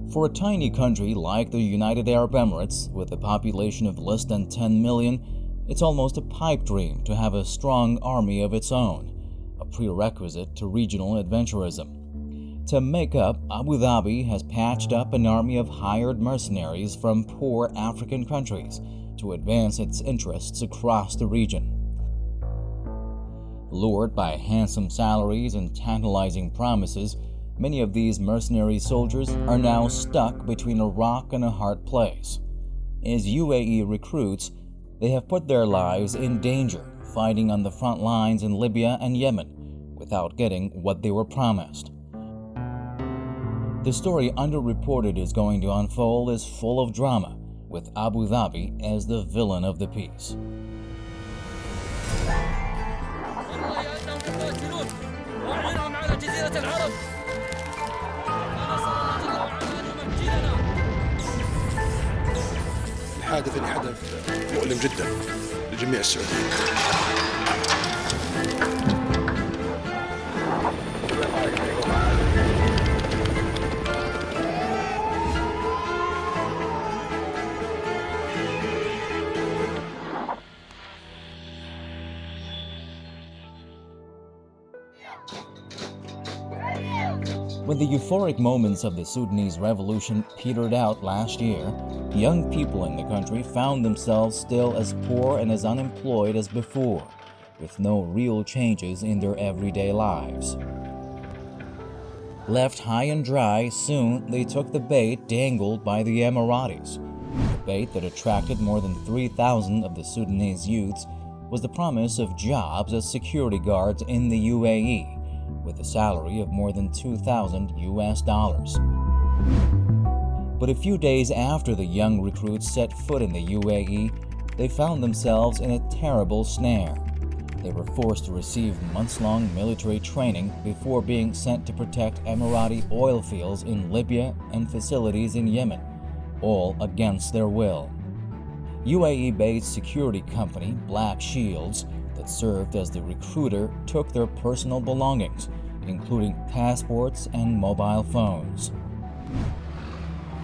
For a tiny country like the United Arab Emirates, with a population of less than 10 million, it's almost a pipe dream to have a strong army of its own, a prerequisite to regional adventurism. To make up, Abu Dhabi has patched up an army of hired mercenaries from poor African countries to advance its interests across the region. Lured by handsome salaries and tantalizing promises, many of these mercenary soldiers are now stuck between a rock and a hard place. As UAE recruits, they have put their lives in danger fighting on the front lines in Libya and Yemen without getting what they were promised. The story Underreported is going to unfold is full of drama, with Abu Dhabi as the villain of the piece. الحادث اللي حدث مؤلم جدا لجميع السعوديين. When the euphoric moments of the Sudanese revolution petered out last year, young people in the country found themselves still as poor and as unemployed as before, with no real changes in their everyday lives. Left high and dry, soon they took the bait dangled by the Emiratis. The bait that attracted more than 3,000 of the Sudanese youths was the promise of jobs as security guards in the UAE, with a salary of more than $2,000. But a few days after the young recruits set foot in the UAE, they found themselves in a terrible snare. They were forced to receive months-long military training before being sent to protect Emirati oil fields in Libya and facilities in Yemen, all against their will. UAE-based security company Black Shields that served as the recruiter took their personal belongings, including passports and mobile phones.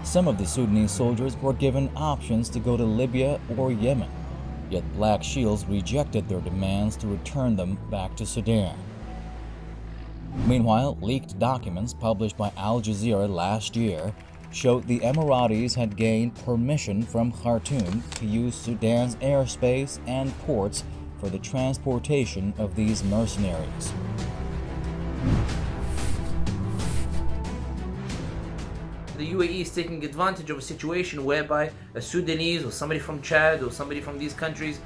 Some of the Sudanese soldiers were given options to go to Libya or Yemen, yet Black Shields rejected their demands to return them back to Sudan. Meanwhile, leaked documents published by Al Jazeera last year showed the Emiratis had gained permission from Khartoum to use Sudan's airspace and ports for the transportation of these mercenaries. The UAE is taking advantage of a situation whereby a Sudanese or somebody from Chad or somebody from these countries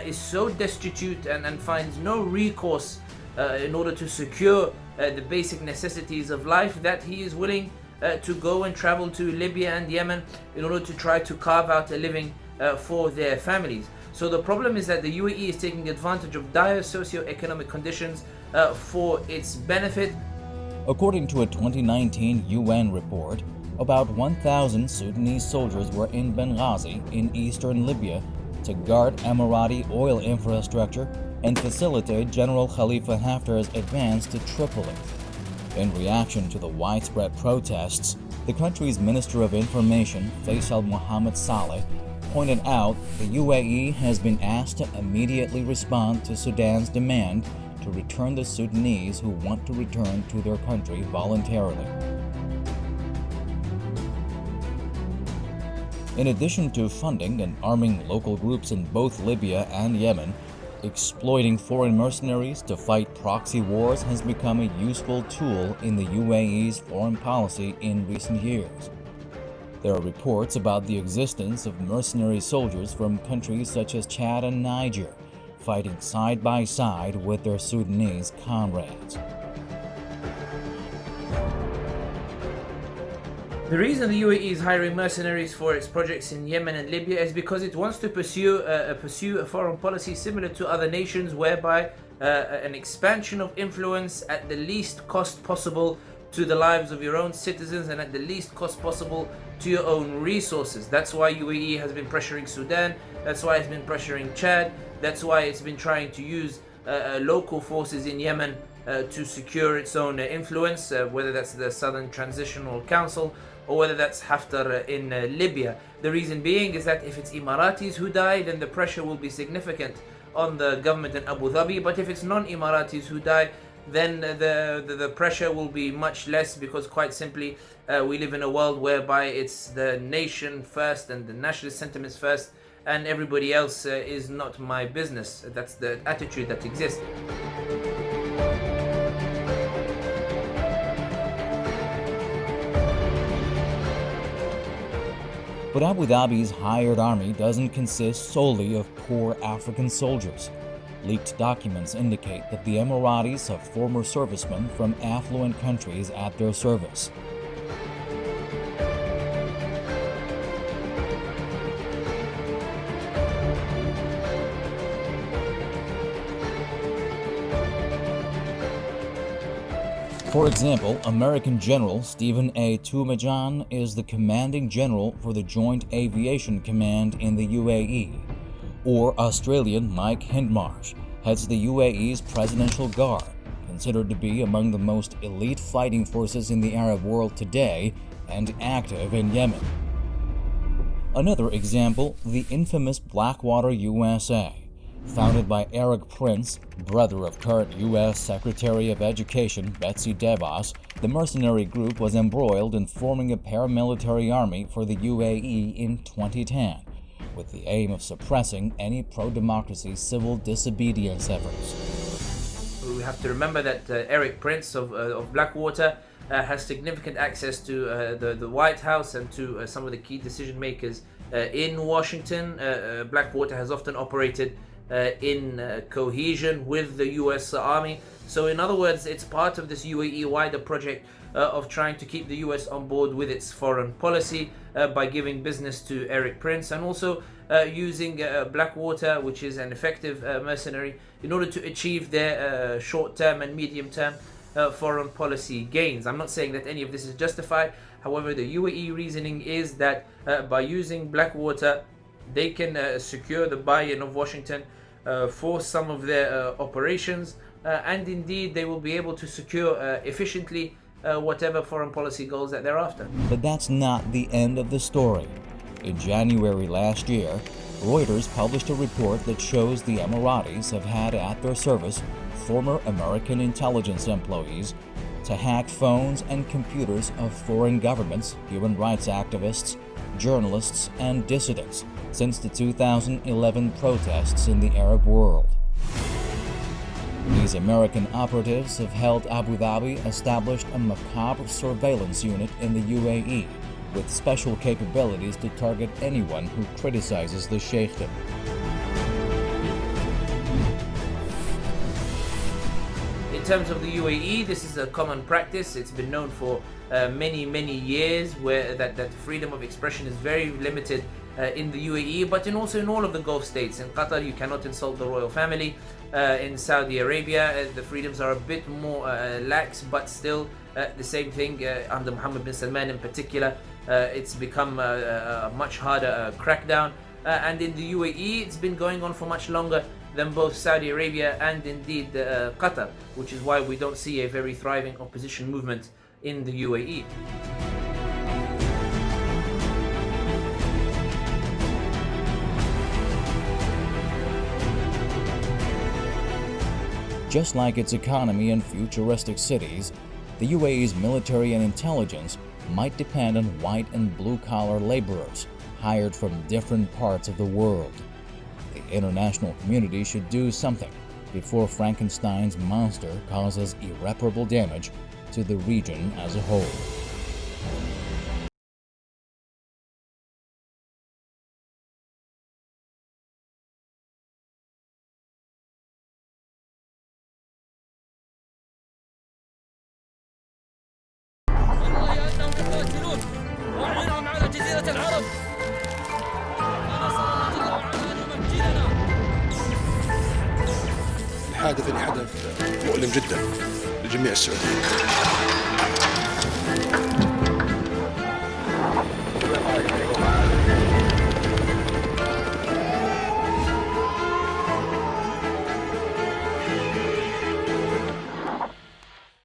is so destitute and finds no recourse in order to secure the basic necessities of life that he is willing to go and travel to Libya and Yemen in order to try to carve out a living for their families. So the problem is that the UAE is taking advantage of dire socio-economic conditions for its benefit. According to a 2019 UN report, about 1,000 Sudanese soldiers were in Benghazi in eastern Libya to guard Emirati oil infrastructure and facilitate General Khalifa Haftar's advance to Tripoli. In reaction to the widespread protests, the country's Minister of Information, Faisal Mohammed Saleh, pointed out the UAE has been asked to immediately respond to Sudan's demand to return the Sudanese who want to return to their country voluntarily. In addition to funding and arming local groups in both Libya and Yemen, exploiting foreign mercenaries to fight proxy wars has become a useful tool in the UAE's foreign policy in recent years. There are reports about the existence of mercenary soldiers from countries such as Chad and Niger, fighting side by side with their Sudanese comrades. The reason the UAE is hiring mercenaries for its projects in Yemen and Libya is because it wants to pursue a foreign policy similar to other nations, whereby an expansion of influence at the least cost possible to the lives of your own citizens and at the least cost possible to your own resources. That's why UAE has been pressuring Sudan, that's why it's been pressuring Chad, that's why it's been trying to use local forces in Yemen to secure its own influence, whether that's the Southern Transitional Council or whether that's Haftar in Libya. The reason being is that if it's Emiratis who die, then the pressure will be significant on the government in Abu Dhabi, but if it's non-Emiratis who die, then the pressure will be much less, because quite simply we live in a world whereby it's the nation first and the nationalist sentiments first, and everybody else is not my business. That's the attitude that exists. But Abu Dhabi's hired army doesn't consist solely of poor African soldiers. Leaked documents indicate that the Emiratis have former servicemen from affluent countries at their service. For example, American General Stephen A. Tumajan is the commanding general for the Joint Aviation Command in the UAE. Or Australian Mike Hindmarsh heads the UAE's Presidential Guard, considered to be among the most elite fighting forces in the Arab world today and active in Yemen. Another example, the infamous Blackwater USA. Founded by Eric Prince, brother of current U.S. Secretary of Education Betsy DeVos, the mercenary group was embroiled in forming a paramilitary army for the UAE in 2010, with the aim of suppressing any pro-democracy civil disobedience efforts. We have to remember that Eric Prince of Blackwater has significant access to the White House and to some of the key decision makers in Washington. Blackwater has often operated in cohesion with the US Army. So in other words, it's part of this UAE wider project of trying to keep the US on board with its foreign policy by giving business to Eric Prince, and also using Blackwater, which is an effective mercenary, in order to achieve their short-term and medium-term foreign policy gains. I'm not saying that any of this is justified. However, the UAE reasoning is that by using Blackwater, they can secure the buy-in of Washington for some of their operations, and indeed they will be able to secure efficiently whatever foreign policy goals that they're after. But that's not the end of the story. In January last year, Reuters published a report that shows the Emiratis have had at their service former American intelligence employees to hack phones and computers of foreign governments, human rights activists, journalists, and dissidents since the 2011 protests in the Arab world. These American operatives have helped Abu Dhabi establish a macabre surveillance unit in the UAE with special capabilities to target anyone who criticizes the Sheikhdom. In terms of the UAE, this is a common practice. It's been known for many years where that freedom of expression is very limited in the UAE, but also in all of the Gulf states. In Qatar, you cannot insult the royal family. In Saudi Arabia, the freedoms are a bit more lax, but still the same thing under Mohammed bin Salman in particular. It's become a much harder crackdown. And in the UAE, it's been going on for much longer than both Saudi Arabia and indeed Qatar, which is why we don't see a very thriving opposition movement in the UAE. Just like its economy and futuristic cities, the UAE's military and intelligence might depend on white and blue-collar laborers hired from different parts of the world. The international community should do something before Frankenstein's monster causes irreparable damage to the region as a whole. الحادث اللي حدث مؤلم جدا لجميع السعوديين.